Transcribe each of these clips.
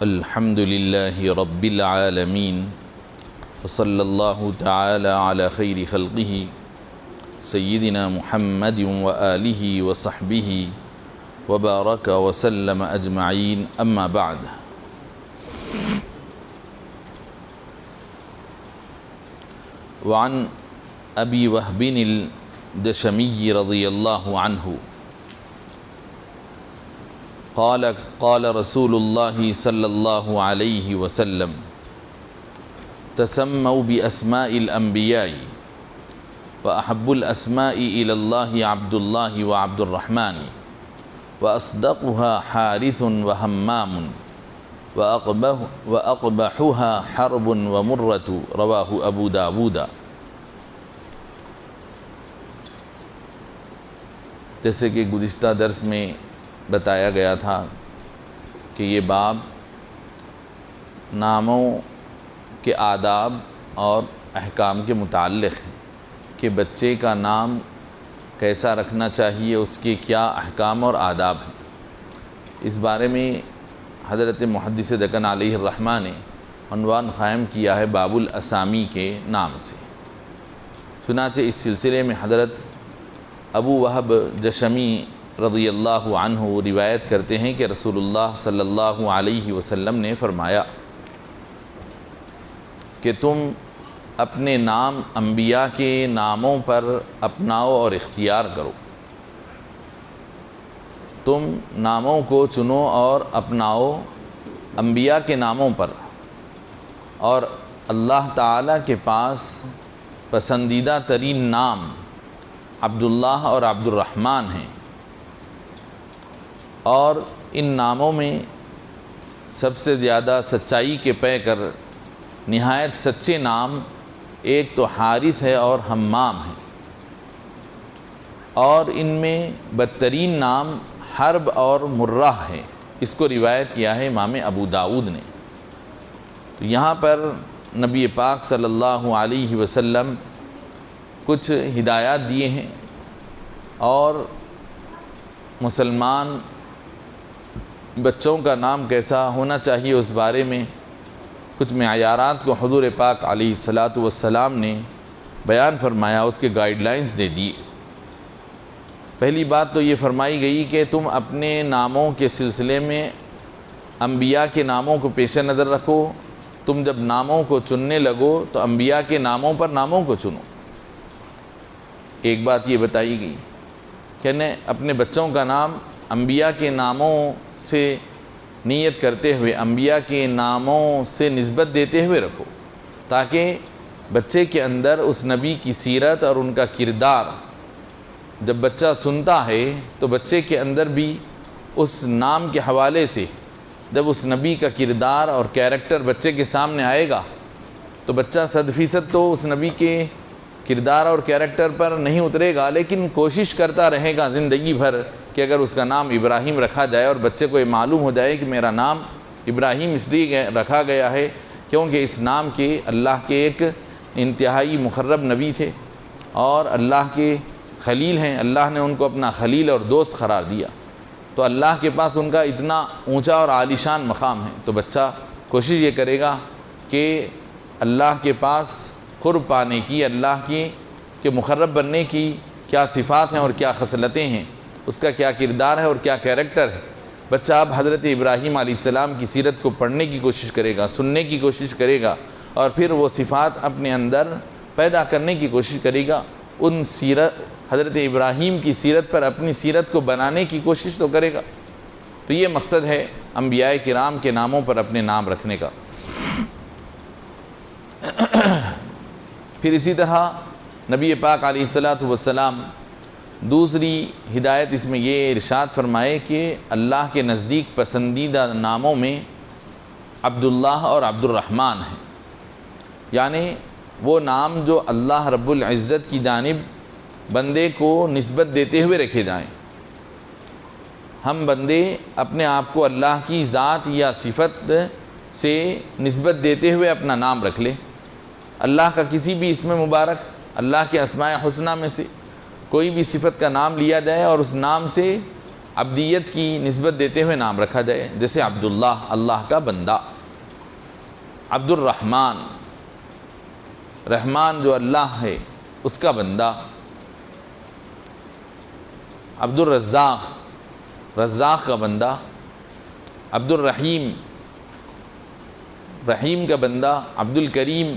الحمد لله رب العالمين وصلى الله تعالى على خير خلقه سيدنا محمد وآله وصحبه وبارك وسلم أجمعين أما بعد. وعن أبي وهب الدشمي رضي الله عنه قال رسول الله صلى الله عليه وسلم تسموا بأسماء الأنبياء وأحب الأسماء إلى الله عبد الله وعبد الرحمن وأصدقها حارث وهمام وأقبحها حرب ومرة رواه أبو داود. جیسے کہ گزشتہ درس میں بتایا گیا تھا کہ یہ باب ناموں کے آداب اور احکام کے متعلق ہے کہ بچے کا نام کیسا رکھنا چاہیے، اس کے کیا احکام اور آداب ہیں. اس بارے میں حضرت محدث دکن علیہ الرحمہ نے عنوان قائم کیا ہے باب الاسامی کے نام سے. چنانچہ اس سلسلے میں حضرت ابو وہب دشمی رضی اللہ عنہ روایت کرتے ہیں کہ رسول اللہ صلی اللہ علیہ وسلم نے فرمایا کہ تم اپنے نام انبیاء کے ناموں پر اپناؤ اور اختیار کرو. تم ناموں کو چنو اور اپناؤ انبیاء کے ناموں پر، اور اللہ تعالیٰ کے پاس پسندیدہ ترین نام عبداللہ اور عبد الرحمن ہیں، اور ان ناموں میں سب سے زیادہ سچائی کے پے کر نہایت سچے نام ایک تو حارث ہے اور ہمام ہے، اور ان میں بدترین نام حرب اور مرہ ہے. اس کو روایت کیا ہے امام ابو داود نے. تو یہاں پر نبی پاک صلی اللہ علیہ وسلم کچھ ہدایات دیے ہیں، اور مسلمان بچوں کا نام کیسا ہونا چاہیے اس بارے میں کچھ معیارات کو حضور پاک علیہ الصلاۃ والسلام نے بیان فرمایا، اس کے گائیڈ لائنز دے دی. پہلی بات تو یہ فرمائی گئی کہ تم اپنے ناموں کے سلسلے میں انبیاء کے ناموں کو پیش نظر رکھو. تم جب ناموں کو چننے لگو تو انبیاء کے ناموں پر ناموں کو چنو. ایک بات یہ بتائی گئی کہ اپنے بچوں کا نام انبیاء کے ناموں سے نیت کرتے ہوئے، انبیاء کے ناموں سے نسبت دیتے ہوئے رکھو، تاکہ بچے کے اندر اس نبی کی سیرت اور ان کا کردار جب بچہ سنتا ہے تو بچے کے اندر بھی اس نام کے حوالے سے جب اس نبی کا کردار اور کیریکٹر بچے کے سامنے آئے گا تو بچہ 100% تو اس نبی کے کردار اور کیریکٹر پر نہیں اترے گا، لیکن کوشش کرتا رہے گا زندگی بھر کہ اگر اس کا نام ابراہیم رکھا جائے اور بچے کو یہ معلوم ہو جائے کہ میرا نام ابراہیم اس لیے رکھا گیا ہے کیونکہ اس نام کے اللہ کے ایک انتہائی مقرب نبی تھے اور اللہ کے خلیل ہیں، اللہ نے ان کو اپنا خلیل اور دوست قرار دیا، تو اللہ کے پاس ان کا اتنا اونچا اور عالیشان مقام ہے. تو بچہ کوشش یہ کرے گا کہ اللہ کے پاس قرب پانے کی، اللہ کے مقرب بننے کی کیا صفات ہیں اور کیا خصلتیں ہیں، اس کا کیا کردار ہے اور کیا کیریکٹر ہے. بچہ اب حضرت ابراہیم علیہ السلام کی سیرت کو پڑھنے کی کوشش کرے گا، سننے کی کوشش کرے گا، اور پھر وہ صفات اپنے اندر پیدا کرنے کی کوشش کرے گا. ان حضرت ابراہیم کی سیرت پر اپنی سیرت کو بنانے کی کوشش تو کرے گا. تو یہ مقصد ہے انبیاء کرام کے ناموں پر اپنے نام رکھنے کا. پھر اسی طرح نبی پاک علیہ الصلاۃ والسلام دوسری ہدایت اس میں یہ ارشاد فرمائے کہ اللہ کے نزدیک پسندیدہ ناموں میں عبداللہ اور عبد الرحمن ہیں، یعنی وہ نام جو اللہ رب العزت کی جانب بندے کو نسبت دیتے ہوئے رکھے جائیں. ہم بندے اپنے آپ کو اللہ کی ذات یا صفت سے نسبت دیتے ہوئے اپنا نام رکھ لیں. اللہ کا کسی بھی اسم مبارک، اللہ کے اسماء حسنہ میں سے کوئی بھی صفت کا نام لیا جائے اور اس نام سے عبدیت کی نسبت دیتے ہوئے نام رکھا جائے، جیسے عبداللہ اللہ کا بندہ، عبد الرحمن رحمان جو اللہ ہے اس کا بندہ، عبد الرزاق رزاق کا بندہ، عبد الرحیم رحیم کا بندہ، عبد الکریم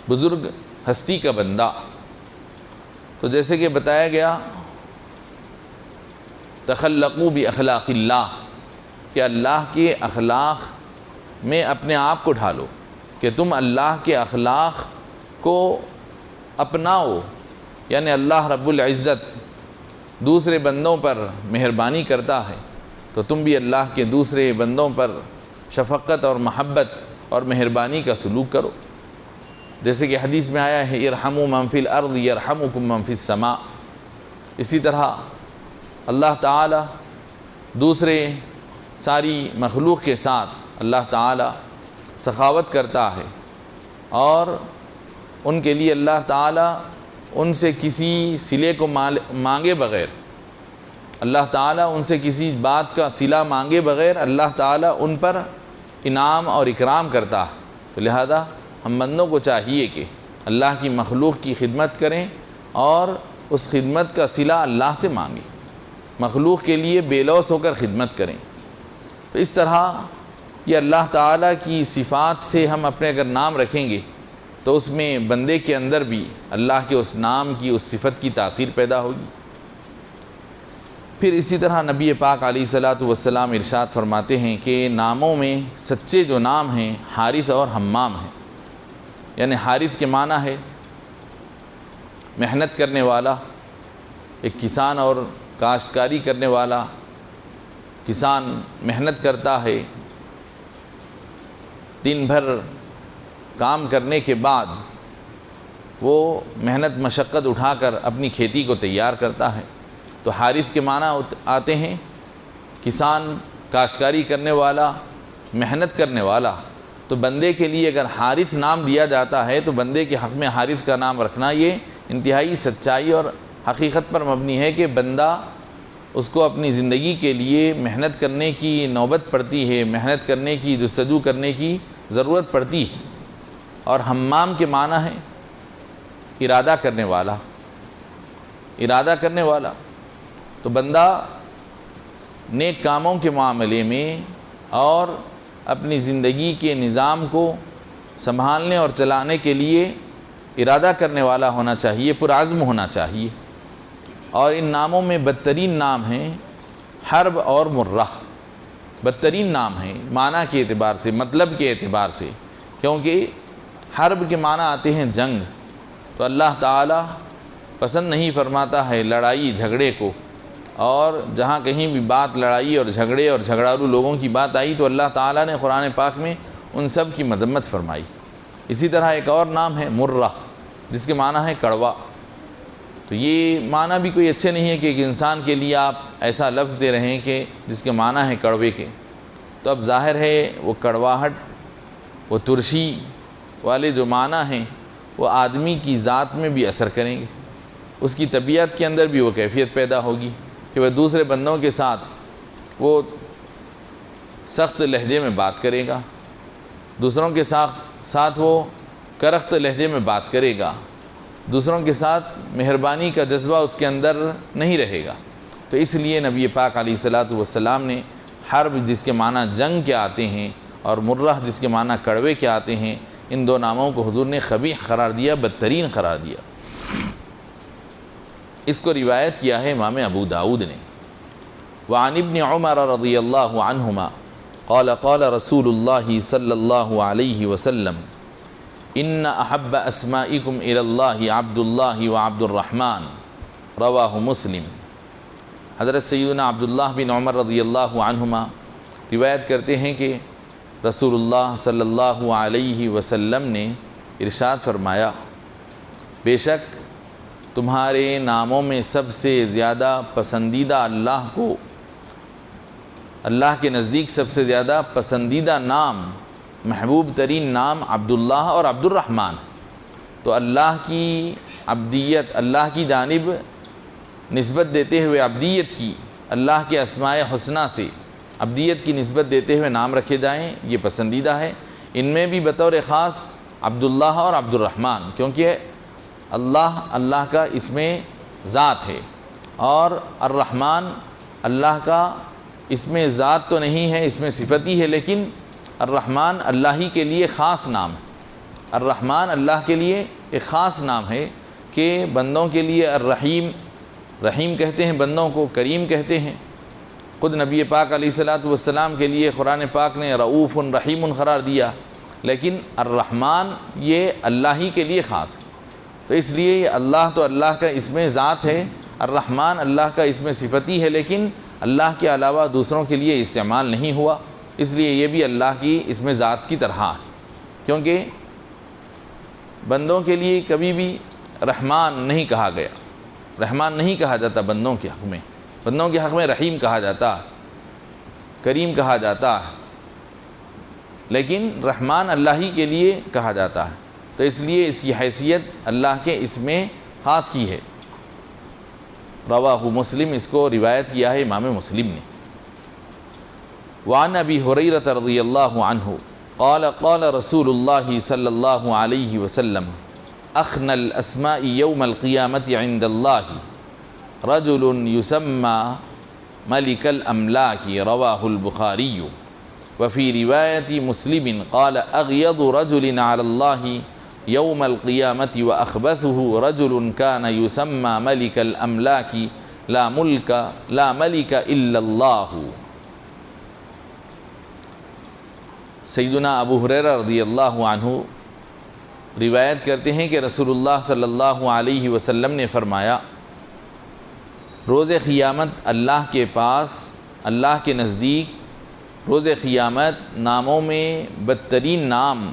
بزرگ ہستی کا بندہ۔ تو جیسے کہ بتایا گیا تخلقوا باخلاق اللہ، کہ اللہ کے اخلاق میں اپنے آپ کو ڈھالو، کہ تم اللہ کے اخلاق کو اپناؤ، یعنی اللہ رب العزت دوسرے بندوں پر مہربانی کرتا ہے تو تم بھی اللہ کے دوسرے بندوں پر شفقت اور محبت اور مہربانی کا سلوک کرو، جیسے کہ حدیث میں آیا ہے ارحموا من فی الارض یرحمکم من فی السماء۔ اسی طرح اللہ تعالی دوسرے ساری مخلوق کے ساتھ اللہ تعالی سخاوت کرتا ہے، اور ان کے لیے اللہ تعالی ان سے کسی صلے کو مانگے بغیر، اللہ تعالیٰ ان سے کسی بات کا صلہ مانگے بغیر اللہ تعالیٰ ان پر انعام اور اکرام کرتا ہے۔ تو لہذا ہم بندوں کو چاہیے کہ اللہ کی مخلوق کی خدمت کریں اور اس خدمت کا صلہ اللہ سے مانگیں، مخلوق کے لیے بے لوث ہو کر خدمت کریں۔ تو اس طرح یہ اللہ تعالیٰ کی صفات سے ہم اپنے اگر نام رکھیں گے تو اس میں بندے کے اندر بھی اللہ کے اس نام کی اس صفت کی تاثیر پیدا ہوگی۔ پھر اسی طرح نبی پاک علیہ الصلاۃ والسلام ارشاد فرماتے ہیں کہ ناموں میں سچے جو نام ہیں حارث اور حمام ہیں، یعنی حارث کے معنی ہے محنت کرنے والا، ایک کسان اور کاشتکاری کرنے والا، کسان محنت کرتا ہے، دن بھر کام کرنے کے بعد وہ محنت مشقت اٹھا کر اپنی کھیتی کو تیار کرتا ہے، تو حارث کے معنی آتے ہیں کسان، کاشتکاری کرنے والا، محنت کرنے والا۔ تو بندے کے لیے اگر حارث نام دیا جاتا ہے تو بندے کے حق میں حارث کا نام رکھنا یہ انتہائی سچائی اور حقیقت پر مبنی ہے کہ بندہ اس کو اپنی زندگی کے لیے محنت کرنے کی نوبت پڑتی ہے، محنت کرنے کی جستجو کرنے کی ضرورت پڑتی ہے۔ اور حمام کے معنی ہے ارادہ کرنے والا، ارادہ کرنے والا۔ تو بندہ نیک کاموں کے معاملے میں اور اپنی زندگی کے نظام کو سنبھالنے اور چلانے کے لیے ارادہ کرنے والا ہونا چاہیے، پرعزم ہونا چاہیے۔ اور ان ناموں میں بدترین نام ہیں حرب اور مرہ، بدترین نام ہیں معنی کے اعتبار سے، مطلب کے اعتبار سے، کیونکہ حرب کے معنی آتے ہیں جنگ، تو اللہ تعالیٰ پسند نہیں فرماتا ہے لڑائی جھگڑے کو، اور جہاں کہیں بھی بات لڑائی اور جھگڑے اور جھگڑالو لوگوں کی بات آئی تو اللہ تعالیٰ نے قرآن پاک میں ان سب کی مذمت فرمائی۔ اسی طرح ایک اور نام ہے مرہ، جس کے معنی ہے کڑوا۔ تو یہ معنی بھی کوئی اچھے نہیں ہے کہ ایک انسان کے لیے آپ ایسا لفظ دے رہے ہیں کہ جس کے معنی ہے کڑوے کے، تو اب ظاہر ہے وہ کڑواہٹ، وہ ترشی والے جو معنی ہیں وہ آدمی کی ذات میں بھی اثر کریں گے، اس کی طبیعت کے اندر بھی وہ کیفیت پیدا ہوگی کہ وہ دوسرے بندوں کے ساتھ وہ سخت لہجے میں بات کرے گا، دوسروں کے ساتھ وہ کرخت لہجے میں بات کرے گا، دوسروں کے ساتھ مہربانی کا جذبہ اس کے اندر نہیں رہے گا۔ تو اس لیے نبی پاک علیہ الصلاۃ والسلام نے حرب جس کے معنی جنگ کے آتے ہیں اور مرہ جس کے معنی کڑوے کے آتے ہیں، ان دو ناموں کو حضور نے قبیح قرار دیا، بدترین قرار دیا۔ اس کو روایت کیا ہے امام ابو داؤد نے۔ وعن ابن عمر رضی اللہ عنہما قال قال رسول اللہ صلی اللہ علیہ وسلم ان احب اسمائکم الی اللہ عبد اللہ وعبد الرحمن، رواہ مسلم۔ حضرت سیدنا عبداللہ بن عمر رضی اللہ عنہما روایت کرتے ہیں کہ رسول اللہ صلی اللہ علیہ وسلم نے ارشاد فرمایا، بے شک تمہارے ناموں میں سب سے زیادہ پسندیدہ اللہ کو، اللہ کے نزدیک سب سے زیادہ پسندیدہ نام، محبوب ترین نام عبداللہ اور عبد الرحمن۔ تو اللہ کی عبدیت، اللہ کی جانب نسبت دیتے ہوئے عبدیت کی، اللہ کے اسماء حسنہ سے عبدیت کی نسبت دیتے ہوئے نام رکھے جائیں، یہ پسندیدہ ہے۔ ان میں بھی بطور خاص عبداللہ اور عبد الرحمن، کیونکہ اللہ کا اسم ذات ہے، اور الرحمن اللہ کا اسم ذات تو نہیں ہے، اسم صفتی ہے، لیکن الرحمن اللہ ہی کے لیے خاص نام ہے۔ الرحمن اللہ کے لیے ایک خاص نام ہے کہ بندوں کے لیے الرحیم، رحیم کہتے ہیں، بندوں کو کریم کہتے ہیں۔ خود نبی پاک علیہ الصلاۃ والسلام کے لیے قرآن پاک نے رؤوف رحیم قرار دیا، لیکن الرحمن یہ اللہ ہی کے لیے خاص ہے۔ تو اس لیے یہ اللہ تو اللہ کا اسم ذات ہے، الرحمن اللہ کا اسم صفتی ہے، لیکن اللہ کے علاوہ دوسروں کے لیے استعمال نہیں ہوا، اس لیے یہ بھی اللہ کی اسم ذات کی طرح ہے۔ کیونکہ بندوں کے لیے کبھی بھی رحمان نہیں کہا گیا، رحمان نہیں کہا جاتا بندوں کے حق میں، بندوں کے حق میں رحیم کہا جاتا ہے، کریم کہا جاتا ہے، لیکن رحمان اللہ ہی کے لیے کہا جاتا ہے، تو اس لیے اس کی حیثیت اللہ کے اسم خاص کی ہے۔ رواہ مسلم، اس کو روایت کیا ہے امام مسلم نے۔ وعن ابی ہریرہ رضی اللہ عنہ قال قال رسول اللہ صلی اللہ علیہ وسلم اخنى الاسماء یوم القیامت عند اللہ رجل یسمى ملک الاملاک، رواہ البخاری۔ وفی روایت مسلم قال اغیض رجل علی اللہ یوم القیامت واخبثه رجل كان یسمى ملک الاملاک لا ملک الا اللہ۔ سیدنا ابو ہریرہ رضی اللہ عنہ روایت کرتے ہیں کہ رسول اللہ صلی اللہ علیہ وسلم نے فرمایا، روز قیامت اللہ کے پاس، اللہ کے نزدیک روز قیامت ناموں میں بدترین نام،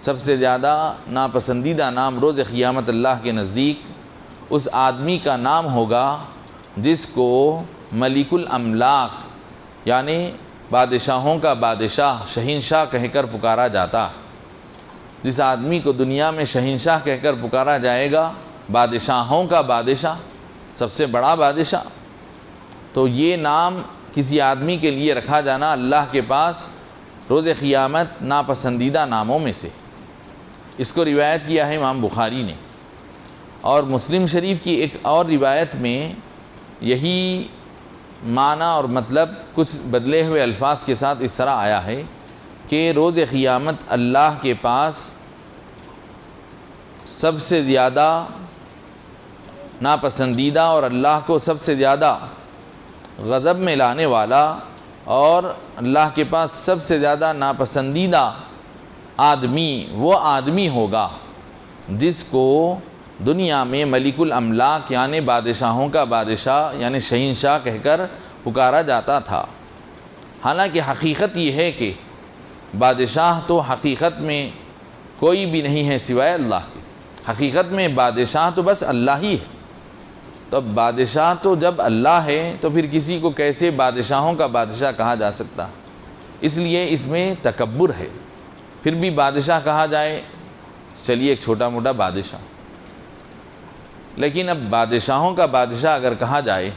سب سے زیادہ ناپسندیدہ نام روز قیامت اللہ کے نزدیک اس آدمی کا نام ہوگا جس کو ملک الاملاک یعنی بادشاہوں کا بادشاہ، شہنشاہ کہہ کر پکارا جاتا۔ جس آدمی کو دنیا میں شہنشاہ کہہ کر پکارا جائے گا، بادشاہوں کا بادشاہ، سب سے بڑا بادشاہ، تو یہ نام کسی آدمی کے لیے رکھا جانا اللہ کے پاس روز قیامت ناپسندیدہ ناموں میں سے۔ اس کو روایت کیا ہے امام بخاری نے، اور مسلم شریف کی ایک اور روایت میں یہی معنی اور مطلب کچھ بدلے ہوئے الفاظ کے ساتھ اس طرح آیا ہے کہ روز قیامت اللہ کے پاس سب سے زیادہ ناپسندیدہ اور اللہ کو سب سے زیادہ غضب میں لانے والا، اور اللہ کے پاس سب سے زیادہ ناپسندیدہ آدمی وہ آدمی ہوگا جس کو دنیا میں ملک الاملاک یعنی بادشاہوں کا بادشاہ یعنی شہنشاہ کہہ کر پکارا جاتا تھا۔ حالانکہ حقیقت یہ ہے کہ بادشاہ تو حقیقت میں کوئی بھی نہیں ہے سوائے اللہ کے، حقیقت میں بادشاہ تو بس اللہ ہی ہے۔ تو بادشاہ تو جب اللہ ہے تو پھر کسی کو کیسے بادشاہوں کا بادشاہ کہا جا سکتا؟ اس لیے اس میں تکبر ہے۔ پھر بھی بادشاہ کہا جائے، چلیے ایک چھوٹا موٹا بادشاہ، لیکن اب بادشاہوں کا بادشاہ اگر کہا جائے،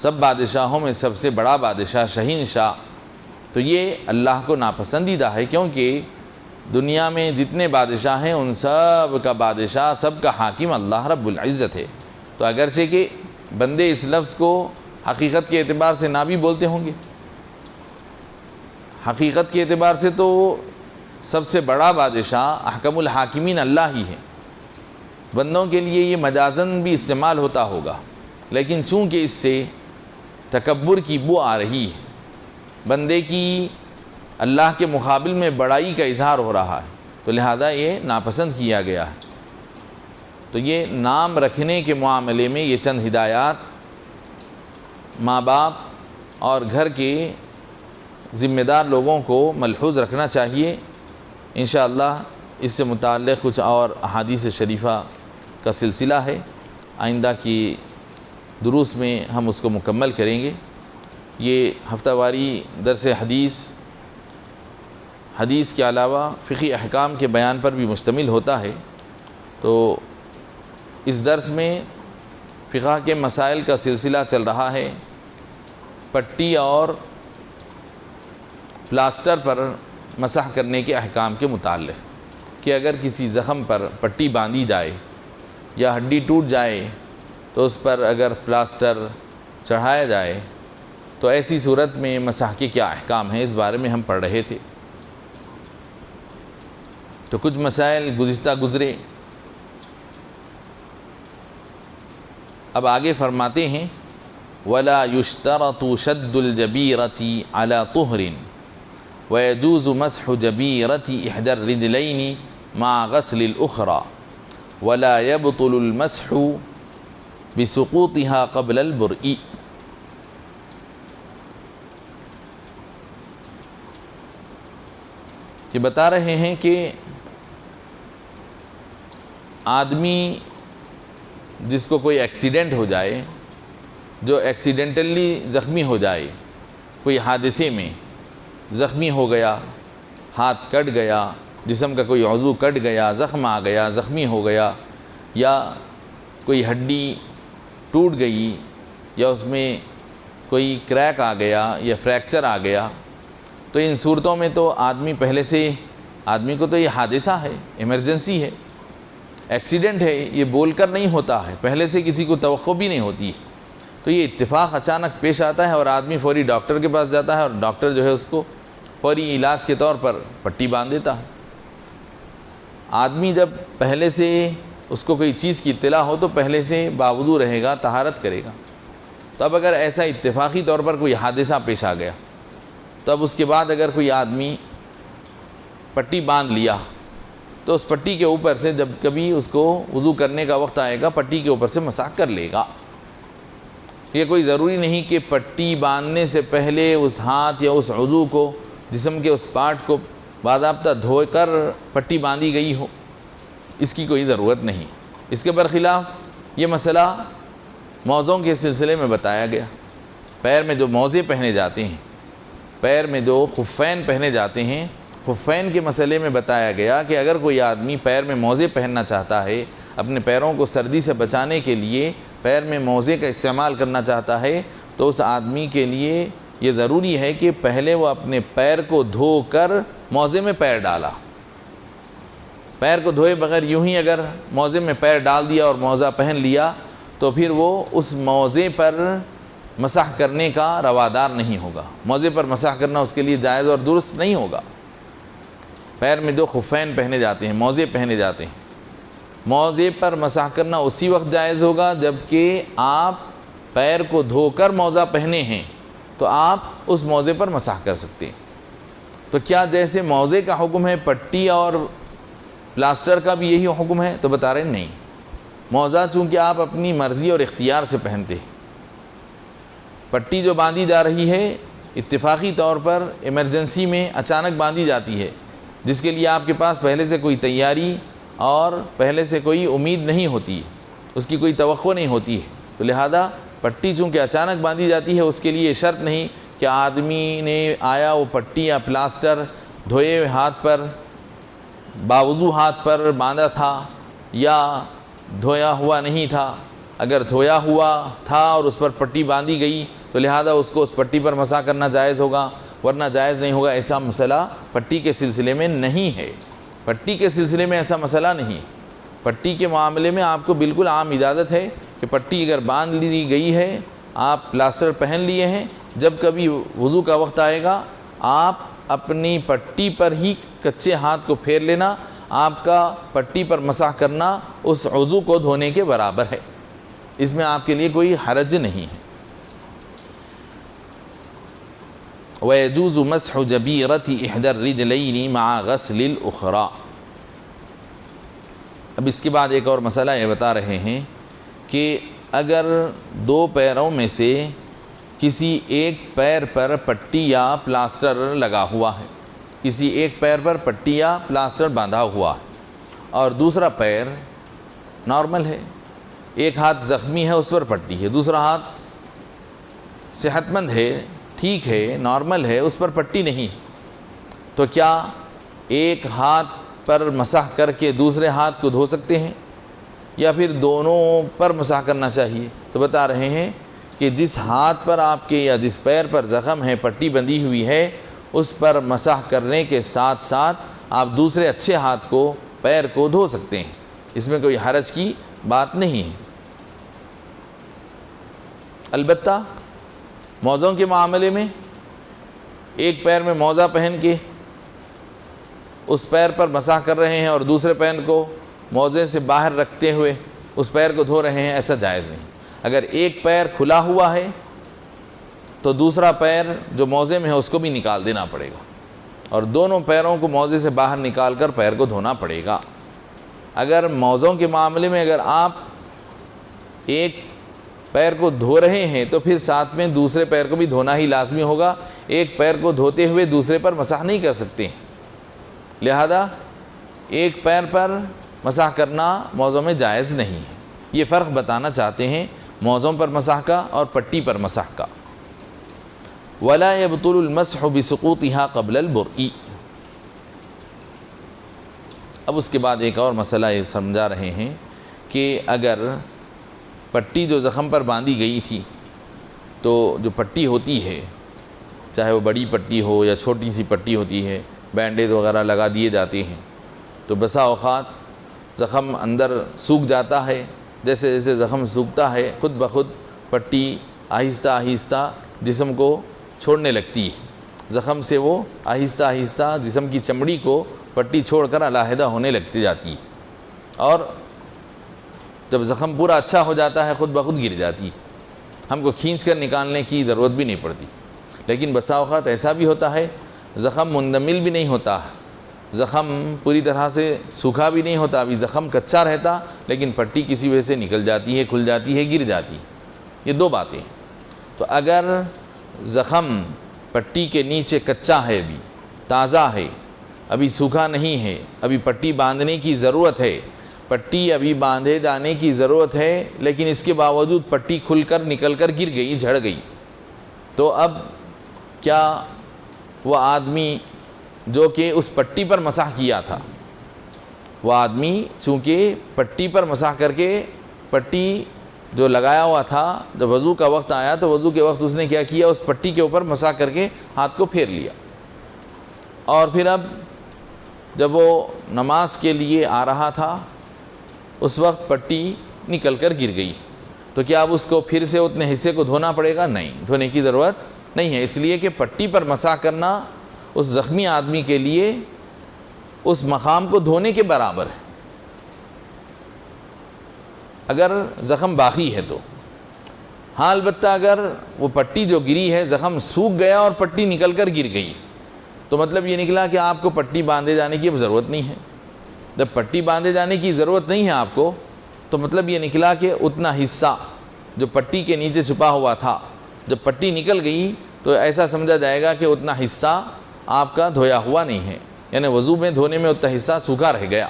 سب بادشاہوں میں سب سے بڑا بادشاہ شہنشاہ، تو یہ اللہ کو ناپسندیدہ ہے، کیونکہ دنیا میں جتنے بادشاہ ہیں ان سب کا بادشاہ، سب کا حاکم اللہ رب العزت ہے۔ تو اگرچہ کہ بندے اس لفظ کو حقیقت کے اعتبار سے نہ بھی بولتے ہوں گے، حقیقت کے اعتبار سے تو سب سے بڑا بادشاہ احکم الحاکمین اللہ ہی ہے، بندوں کے لیے یہ مجازن بھی استعمال ہوتا ہوگا، لیکن چونکہ اس سے تکبر کی بو آ رہی ہے، بندے کی اللہ کے مقابل میں بڑائی کا اظہار ہو رہا ہے، تو لہذا یہ ناپسند کیا گیا ہے۔ تو یہ نام رکھنے کے معاملے میں یہ چند ہدایات ماں باپ اور گھر کے ذمہ دار لوگوں کو ملحوظ رکھنا چاہیے۔ انشاءاللہ اس سے متعلق کچھ اور احادیث شریفہ کا سلسلہ ہے، آئندہ کی دروس میں ہم اس کو مکمل کریں گے۔ یہ ہفتہ واری درس حدیث کے علاوہ فقہی احکام کے بیان پر بھی مشتمل ہوتا ہے، تو اس درس میں فقہ کے مسائل کا سلسلہ چل رہا ہے، پٹی اور پلاسٹر پر مسح کرنے کے احکام کے متعلق کہ اگر کسی زخم پر پٹی باندھی جائے یا ہڈی ٹوٹ جائے تو اس پر اگر پلاسٹر چڑھایا جائے تو ایسی صورت میں مسح کے کیا احکام ہیں، اس بارے میں ہم پڑھ رہے تھے۔ تو کچھ مسائل گزشتہ گزرے، اب آگے فرماتے ہیں وَلَا يُشْتَرَطُ شَدُّ الْجَبِيرَةِ عَلَى طُهْرٍ وَيَجُوزُ مَسْحُ جَبِيرَةِ إِحْدَى الرِّجْلَيْنِ مَعَ غَسْلِ الْأُخْرَى وَلَا يَبْطُلُ الْمَسْحُ بِسُقُوطِهَا قَبْلَ الْبُرْءِ۔ یہ بتا رہے ہیں کہ آدمی جس کو کوئی ایکسیڈنٹ ہو جائے، جو ایکسیڈنٹلی زخمی ہو جائے، کوئی حادثے میں زخمی ہو گیا، ہاتھ کٹ گیا، جسم کا کوئی عضو کٹ گیا، زخم آ گیا، زخمی ہو گیا، یا کوئی ہڈی ٹوٹ گئی، یا اس میں کوئی کریک آ گیا یا فریکچر آ گیا، تو ان صورتوں میں تو آدمی پہلے سے، آدمی کو تو یہ حادثہ ہے، ایمرجنسی ہے، ایکسیڈنٹ ہے، یہ بول کر نہیں ہوتا ہے، پہلے سے کسی کو توقع بھی نہیں ہوتی ہے، تو یہ اتفاق اچانک پیش آتا ہے اور آدمی فوری ڈاکٹر کے پاس جاتا ہے اور ڈاکٹر جو ہے اس کو فوری علاج کے طور پر پٹی باندھ دیتا ہے۔ آدمی جب پہلے سے اس کو کوئی چیز کی اطلاع ہو تو پہلے سے باوضو رہے گا، طہارت کرے گا۔ تو اب اگر ایسا اتفاقی طور پر کوئی حادثہ پیش آ گیا تو اب اس کے بعد اگر کوئی آدمی پٹی باندھ لیا تو اس پٹی کے اوپر سے جب کبھی اس کو وضو کرنے کا وقت آئے گا پٹی کے اوپر سے مسح کر لے گا۔ یہ کوئی ضروری نہیں کہ پٹی باندھنے سے پہلے اس ہاتھ یا اس عضو کو، جسم کے اس پارٹ کو باضابطہ دھو کر پٹی باندھی گئی ہو، اس کی کوئی ضرورت نہیں۔ اس کے برخلاف یہ مسئلہ موزوں کے سلسلے میں بتایا گیا۔ پیر میں جو موزے پہنے جاتے ہیں، پیر میں جو خفین پہنے جاتے ہیں، خفین کے مسئلے میں بتایا گیا کہ اگر کوئی آدمی پیر میں موزے پہننا چاہتا ہے، اپنے پیروں کو سردی سے بچانے کے لیے پیر میں موزے کا استعمال کرنا چاہتا ہے، تو اس آدمی کے لیے یہ ضروری ہے کہ پہلے وہ اپنے پیر کو دھو کر موزے میں پیر ڈالا۔ پیر کو دھوئے بغیر یوں ہی اگر موزے میں پیر ڈال دیا اور موزہ پہن لیا تو پھر وہ اس موزے پر مسح کرنے کا روادار نہیں ہوگا، موزے پر مسح کرنا اس کے لیے جائز اور درست نہیں ہوگا۔ پیر میں جو خفین پہنے جاتے ہیں، موزے پہنے جاتے ہیں، موزے پر مسح کرنا اسی وقت جائز ہوگا جب کہ آپ پیر کو دھو کر موزہ پہنے ہیں تو آپ اس موزے پر مسح کر سکتے ہیں۔ تو کیا جیسے موزے کا حکم ہے پٹی اور پلاسٹر کا بھی یہی حکم ہے؟ تو بتا رہے ہیں نہیں، موزہ چونکہ آپ اپنی مرضی اور اختیار سے پہنتے ہیں، پٹی جو باندھی جا رہی ہے اتفاقی طور پر ایمرجنسی میں اچانک باندھی جاتی ہے، جس کے لیے آپ کے پاس پہلے سے کوئی تیاری اور پہلے سے کوئی امید نہیں ہوتی، اس کی کوئی توقع نہیں ہوتی ہے، تو لہذا پٹی چونکہ اچانک باندھی جاتی ہے اس کے لیے شرط نہیں کہ آدمی نے آیا وہ پٹی یا پلاسٹر دھوئے ہوئے ہاتھ پر، باوضو ہاتھ پر باندھا تھا یا دھویا ہوا نہیں تھا۔ اگر دھویا ہوا تھا اور اس پر پٹی باندھی گئی تو لہذا اس کو اس پٹی پر مسح کرنا جائز ہوگا، ورنہ جائز نہیں ہوگا۔ ایسا مسئلہ پٹی کے سلسلے میں نہیں ہے، پٹی کے سلسلے میں ایسا مسئلہ نہیں۔ پٹی کے معاملے میں آپ کو بالکل عام اجازت ہے کہ پٹی اگر باندھ لی گئی ہے، آپ پلاسٹر پہن لیے ہیں، جب کبھی وضو کا وقت آئے گا آپ اپنی پٹی پر ہی کچے ہاتھ کو پھیر لینا، آپ کا پٹی پر مسح کرنا اس عضو کو دھونے کے برابر ہے، اس میں آپ کے لیے کوئی حرج نہیں ہے۔ وَيَجُوزُ مَسْحُ جَبِيرَةِ إِحْدَى الرِّجْلَيْنِ مَعَ غَسْلِ الْأُخْرَى۔ اب اس کے بعد ایک اور مسئلہ یہ بتا رہے ہیں کہ اگر دو پیروں میں سے کسی ایک پیر پر پٹی یا پلاسٹر لگا ہوا ہے، کسی ایک پیر پر پٹی یا پلاسٹر باندھا ہوا ہے اور دوسرا پیر نارمل ہے، ایک ہاتھ زخمی ہے اس پر پٹی ہے، دوسرا ہاتھ صحت مند ہے، ٹھیک ہے، نارمل ہے، اس پر پٹی نہیں، تو کیا ایک ہاتھ پر مسح کر کے دوسرے ہاتھ کو دھو سکتے ہیں یا پھر دونوں پر مسح کرنا چاہیے؟ تو بتا رہے ہیں کہ جس ہاتھ پر آپ کے یا جس پیر پر زخم ہے، پٹی بندھی ہوئی ہے، اس پر مسح کرنے کے ساتھ ساتھ آپ دوسرے اچھے ہاتھ کو، پیر کو دھو سکتے ہیں، اس میں کوئی حرج کی بات نہیں ہے۔ البتہ موزوں کے معاملے میں ایک پیر میں موزہ پہن کے اس پیر پر مسح کر رہے ہیں اور دوسرے پیر کو موزے سے باہر رکھتے ہوئے اس پیر کو دھو رہے ہیں، ایسا جائز نہیں۔ اگر ایک پیر کھلا ہوا ہے تو دوسرا پیر جو موزے میں ہے اس کو بھی نکال دینا پڑے گا، اور دونوں پیروں کو موزے سے باہر نکال کر پیر کو دھونا پڑے گا۔ اگر موزوں کے معاملے میں اگر آپ ایک پیر کو دھو رہے ہیں تو پھر ساتھ میں دوسرے پیر کو بھی دھونا ہی لازمی ہوگا، ایک پیر کو دھوتے ہوئے دوسرے پر مسح نہیں کر سکتے، لہذا ایک پیر پر مسح کرنا موزوں میں جائز نہیں ہے۔ یہ فرق بتانا چاہتے ہیں موزوں پر مسح کا اور پٹی پر مسح کا۔ وَلَا يَبْطُلُ الْمَسْحُ بِسُقُوطِهَا قَبْلَ الْبُرْءِ۔ اب اس کے بعد ایک اور مسئلہ یہ سمجھا رہے ہیں کہ اگر پٹی جو زخم پر باندھی گئی تھی، تو جو پٹی ہوتی ہے، چاہے وہ بڑی پٹی ہو یا چھوٹی سی پٹی ہوتی ہے، بینڈیج وغیرہ لگا دیے جاتے ہیں، تو بسا اوقات زخم اندر سوکھ جاتا ہے، جیسے جیسے زخم سوکھتا ہے خود بخود پٹی آہستہ آہستہ جسم کو چھوڑنے لگتی ہے، زخم سے وہ آہستہ آہستہ جسم کی چمڑی کو پٹی چھوڑ کر علیحدہ ہونے لگتی جاتی ہے، اور جب زخم پورا اچھا ہو جاتا ہے خود بخود گر جاتی ہے، ہم کو کھینچ کر نکالنے کی ضرورت بھی نہیں پڑتی۔ لیکن بسا اوقات ایسا بھی ہوتا ہے زخم مندمل بھی نہیں ہوتا، زخم پوری طرح سے سوکھا بھی نہیں ہوتا، ابھی زخم کچا رہتا، لیکن پٹی کسی وجہ سے نکل جاتی ہے، کھل جاتی ہے، گر جاتی ہے۔ یہ دو باتیں۔ تو اگر زخم پٹی کے نیچے کچا ہے، ابھی تازہ ہے، ابھی سوکھا نہیں ہے، ابھی پٹی باندھنے کی ضرورت ہے، پٹی ابھی باندھے جانے کی ضرورت ہے، لیکن اس کے باوجود پٹی کھل کر نکل کر گر گئی، جھڑ گئی، تو اب کیا وہ آدمی جو کہ اس پٹی پر مسح کیا تھا، وہ آدمی چونکہ پٹی پر مسح کر کے پٹی جو لگایا ہوا تھا، جب وضو کا وقت آیا تو وضو کے وقت اس نے کیا کیا، اس پٹی کے اوپر مسح کر کے ہاتھ کو پھیر لیا، اور پھر اب جب وہ نماز کے لیے آ رہا تھا اس وقت پٹی نکل کر گر گئی، تو کیا اب اس کو پھر سے اتنے حصے کو دھونا پڑے گا؟ نہیں، دھونے کی ضرورت نہیں ہے، اس لیے کہ پٹی پر مسح کرنا اس زخمی آدمی کے لیے اس مقام کو دھونے کے برابر ہے، اگر زخم باقی ہے تو۔ ہاں البتہ اگر وہ پٹی جو گری ہے، زخم سوکھ گیا اور پٹی نکل کر گر گئی، تو مطلب یہ نکلا کہ آپ کو پٹی باندھے جانے کی اب ضرورت نہیں ہے۔ جب پٹی باندھے جانے کی ضرورت نہیں ہے آپ کو، تو مطلب یہ نکلا کہ اتنا حصہ جو پٹی کے نیچے چھپا ہوا تھا، جب پٹی نکل گئی تو ایسا سمجھا جائے گا کہ اتنا حصہ آپ کا دھویا ہوا نہیں ہے، یعنی وضو میں دھونے میں اتنا حصہ سوکھا رہ گیا،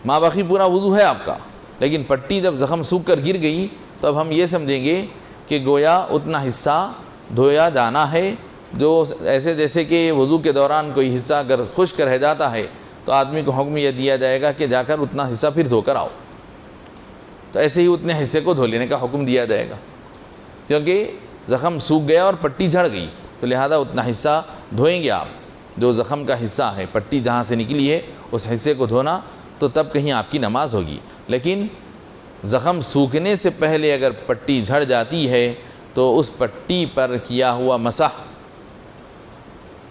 ماں باقی پورا وضو ہے آپ کا، لیکن پٹی جب زخم سوکھ کر گر گئی تو اب ہم یہ سمجھیں گے کہ گویا اتنا حصہ دھویا جانا ہے، جو ایسے جیسے کہ وضو کے دوران کوئی حصہ اگر خشک رہ جاتا ہے تو آدمی کو حکم یہ دیا جائے گا کہ جا کر اتنا حصہ پھر دھو کر آؤ، تو ایسے ہی اتنے حصے کو دھو لینے کا حکم دیا جائے گا، کیونکہ زخم سوکھ گیا اور پٹی جھڑ گئی، تو لہذا اتنا حصہ دھوئیں گے آپ، جو زخم کا حصہ ہے، پٹی جہاں سے نکلی ہے اس حصے کو دھونا، تو تب کہیں آپ کی نماز ہوگی۔ لیکن زخم سوکھنے سے پہلے اگر پٹی جھڑ جاتی ہے تو اس پٹی پر کیا ہوا مسح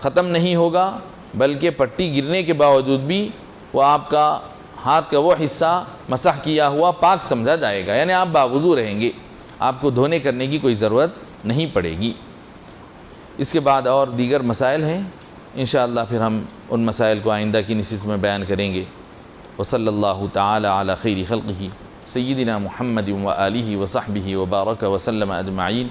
ختم نہیں ہوگا، بلکہ پٹی گرنے کے باوجود بھی وہ آپ کا ہاتھ کا وہ حصہ مسح کیا ہوا پاک سمجھا جائے گا، یعنی آپ باوضو رہیں گے، آپ کو دھونے کرنے کی کوئی ضرورت نہیں پڑے گی۔ اس کے بعد اور دیگر مسائل ہیں، انشاءاللہ پھر ہم ان مسائل کو آئندہ کی نشست میں بیان کریں گے۔ وصلی اللہ تعالی علی خیر خلقہ سیدنا محمد وآلہ وصحبہ وبارک وسلم اجمعین۔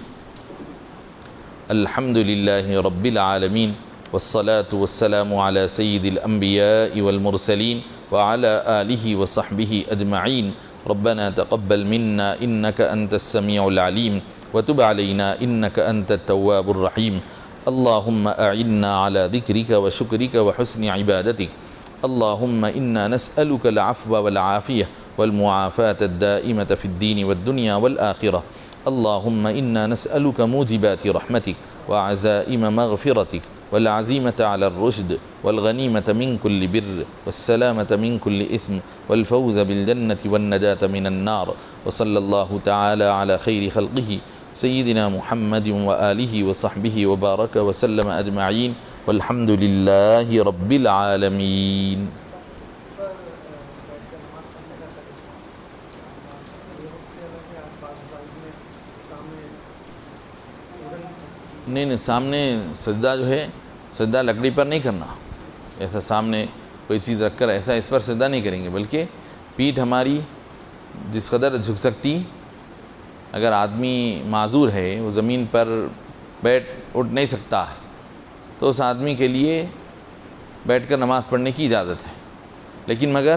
الحمد للہ رب العالمین، والصلاة والسلام على سید الانبیاء والمرسلین وعلى آلہ وصحبہ اجمعین۔ ربنا تقبل منا انك انت السمیع العلیم وتب علینا انك انت التواب الرحیم۔ اللهم اعنا على ذکرک وشکرک وحسن عبادتک۔ اللهم انا نسألك العفو والعافیہ والمعافاة الدائمة في الدین والدنیا والآخرة۔ اللہم انا نسألک موجبات رحمتک وعزائم مغفرتک والعزیمة على الرشد والغنیمة من كل بر والسلامة من كل إثم والفوز بالجنة والنجاة من النار وصلى الله تعالى على خير خلقه سيدنا محمد وآله وصحبه وبارك وسلم أجمعين والحمد لله رب العالمين. نہیں سامنے سجدہ جو ہے سجدہ لکڑی پر نہیں کرنا، ایسا سامنے کوئی چیز رکھ کر ایسا اس پر سجدہ نہیں کریں گے، بلکہ پیٹھ ہماری جس قدر جھک سکتی، اگر آدمی معذور ہے وہ زمین پر اٹھ نہیں سکتا ہے تو اس آدمی کے لیے بیٹھ کر نماز پڑھنے کی اجازت ہے. لیکن مگر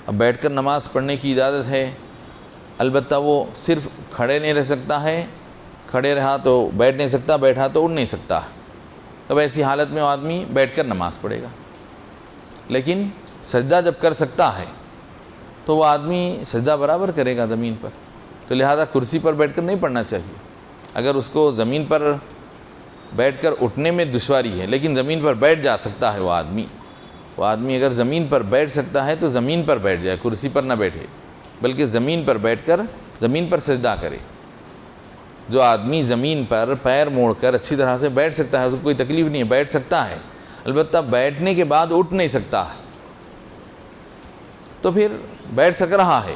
اب بیٹھ کر نماز پڑھنے کی اجازت ہے، البتہ وہ صرف کھڑے نہیں رہ سکتا ہے، کھڑے رہا تو بیٹھ نہیں سکتا، بیٹھا تو اٹھ نہیں سکتا، تب ایسی حالت میں وہ آدمی بیٹھ کر نماز پڑھے گا. لیکن سجدہ جب کر سکتا ہے تو وہ آدمی سجدہ برابر کرے گا زمین پر، تو لہذا کرسی پر بیٹھ کر نہیں پڑھنا چاہیے. اگر اس کو زمین پر بیٹھ کر اٹھنے میں دشواری ہے لیکن زمین پر بیٹھ جا سکتا ہے وہ آدمی اگر زمین پر بیٹھ سکتا ہے تو زمین پر بیٹھ جائے، کرسی پر نہ بیٹھے بلکہ زمین پر بیٹھ کر زمین پر سجدہ کرے. جو آدمی زمین پر پیر موڑ کر اچھی طرح سے بیٹھ سکتا ہے، اس کو کوئی تکلیف نہیں ہے، بیٹھ سکتا ہے، البتہ بیٹھنے کے بعد اٹھ نہیں سکتا ہے، تو پھر بیٹھ سک رہا ہے،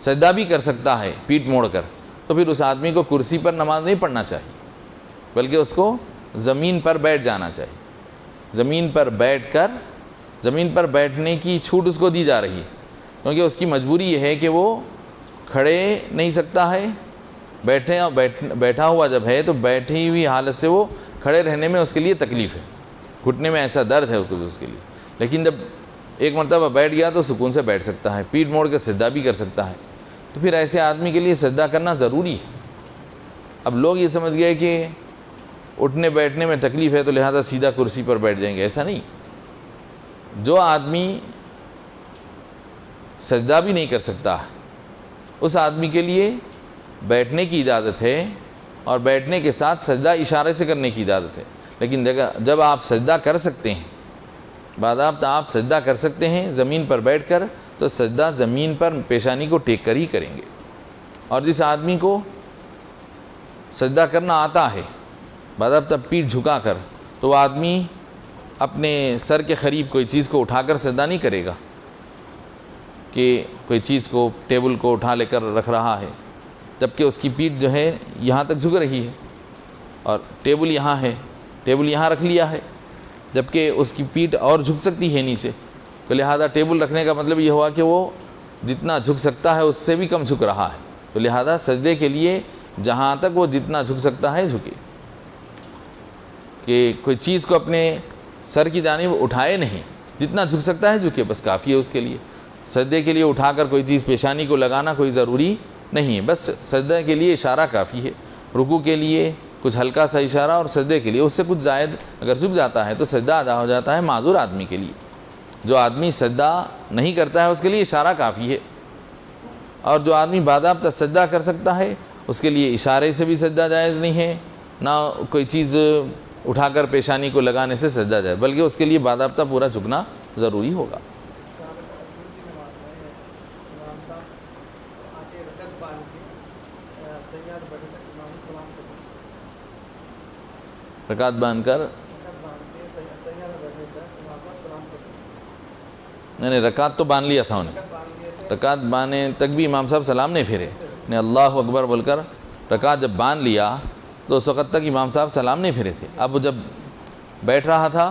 سجدہ بھی کر سکتا ہے پیٹھ موڑ کر، تو پھر اس آدمی کو کرسی پر نماز نہیں پڑھنا چاہیے بلکہ اس کو زمین پر بیٹھ جانا چاہیے. زمین پر بیٹھ کر زمین پر بیٹھنے کی چھوٹ اس کو دی جا رہی ہے، کیونکہ اس کی مجبوری یہ ہے کہ وہ کھڑے نہیں سکتا ہے، بیٹھا ہوا جب ہے تو بیٹھی ہوئی حالت سے وہ کھڑے رہنے میں اس کے لیے تکلیف ہے، گھٹنے میں ایسا درد ہے اس کے لیے. لیکن جب ایک مرتبہ بیٹھ گیا تو سکون سے بیٹھ سکتا ہے، پیٹھ موڑ کے سجدہ بھی کر سکتا ہے، تو پھر ایسے آدمی کے لیے سجدہ کرنا ضروری ہے. اب لوگ یہ سمجھ گئے کہ اٹھنے بیٹھنے میں تکلیف ہے تو لہذا سیدھا کرسی پر بیٹھ جائیں گے، ایسا نہیں. جو آدمی سجدہ بھی نہیں کر سکتا اس آدمی کے لیے بیٹھنے کی اجازت ہے، اور بیٹھنے کے ساتھ سجدہ اشارے سے کرنے کی اجازت ہے. لیکن جب آپ سجدہ کر سکتے ہیں، باضابطہ آپ سجدہ کر سکتے ہیں زمین پر بیٹھ کر، تو سجدہ زمین پر پیشانی کو ٹیک کر ہی کریں گے. اور جس آدمی کو سجدہ کرنا آتا ہے باضابطہ پیٹھ جھکا کر، تو وہ آدمی اپنے سر کے قریب کوئی چیز کو اٹھا کر سجدہ نہیں کرے گا، کہ کوئی چیز کو ٹیبل کو اٹھا لے کر رکھ رہا ہے جبکہ اس کی پیٹھ جو ہے یہاں تک جھک رہی ہے، اور ٹیبل یہاں ہے، ٹیبل یہاں رکھ لیا ہے جبکہ اس کی پیٹھ اور جھک سکتی ہے نیچے، تو لہذا ٹیبل رکھنے کا مطلب یہ ہوا کہ وہ جتنا جھک سکتا ہے اس سے بھی کم جھک رہا ہے، تو لہذا سجدے کے لیے جہاں تک وہ جتنا جھک سکتا ہے جھکے، کہ کوئی چیز کو اپنے سر کی جانب اٹھائے نہیں، جتنا جھک سکتا ہے جھکے، بس کافی ہے اس کے لیے. سجدے کے لیے اٹھا کر کوئی چیز پیشانی کو لگانا کوئی ضروری نہیں ہے، بس سجدے کے لیے اشارہ کافی ہے. رکوع کے لیے کچھ ہلکا سا اشارہ، اور سجدے کے لیے اس سے کچھ زائد اگر جھک جاتا ہے تو سجدہ ادا ہو جاتا ہے معذور آدمی کے لیے. جو آدمی سجدہ نہیں کرتا ہے اس کے لیے اشارہ کافی ہے، اور جو آدمی باضابطہ سجدہ کر سکتا ہے اس کے لیے اشارے سے بھی سجدہ جائز نہیں ہے، نہ کوئی چیز اٹھا کر پیشانی کو لگانے سے سجدہ جائز، بلکہ اس کے لیے باضابطہ پورا جھکنا ضروری ہوگا. رکعت باندھ کر نہیں رکعت تو باندھ لیا تھا انہیں، رکعت باندھنے تک بھی امام صاحب سلام نہیں پھیرے، نے اللہ اکبر بول کر رکعت جب باندھ لیا تو اس وقت تک امام صاحب سلام نہیں پھیرے تھے. اب جب بیٹھ رہا تھا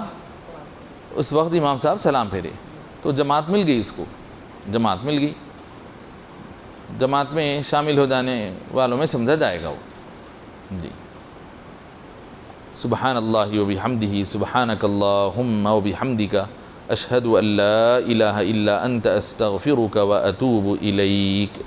اس وقت امام صاحب سلام پھیرے، تو جماعت مل گئی، اس کو جماعت مل گئی، جماعت میں شامل ہو جانے والوں میں سمجھا جائے گا وہ. جی سبحان اللہ و بحمدہ سبحانک اللہم و بحمدک اشہد ان لا الہ الا انت استغفرک و اتوب الیک.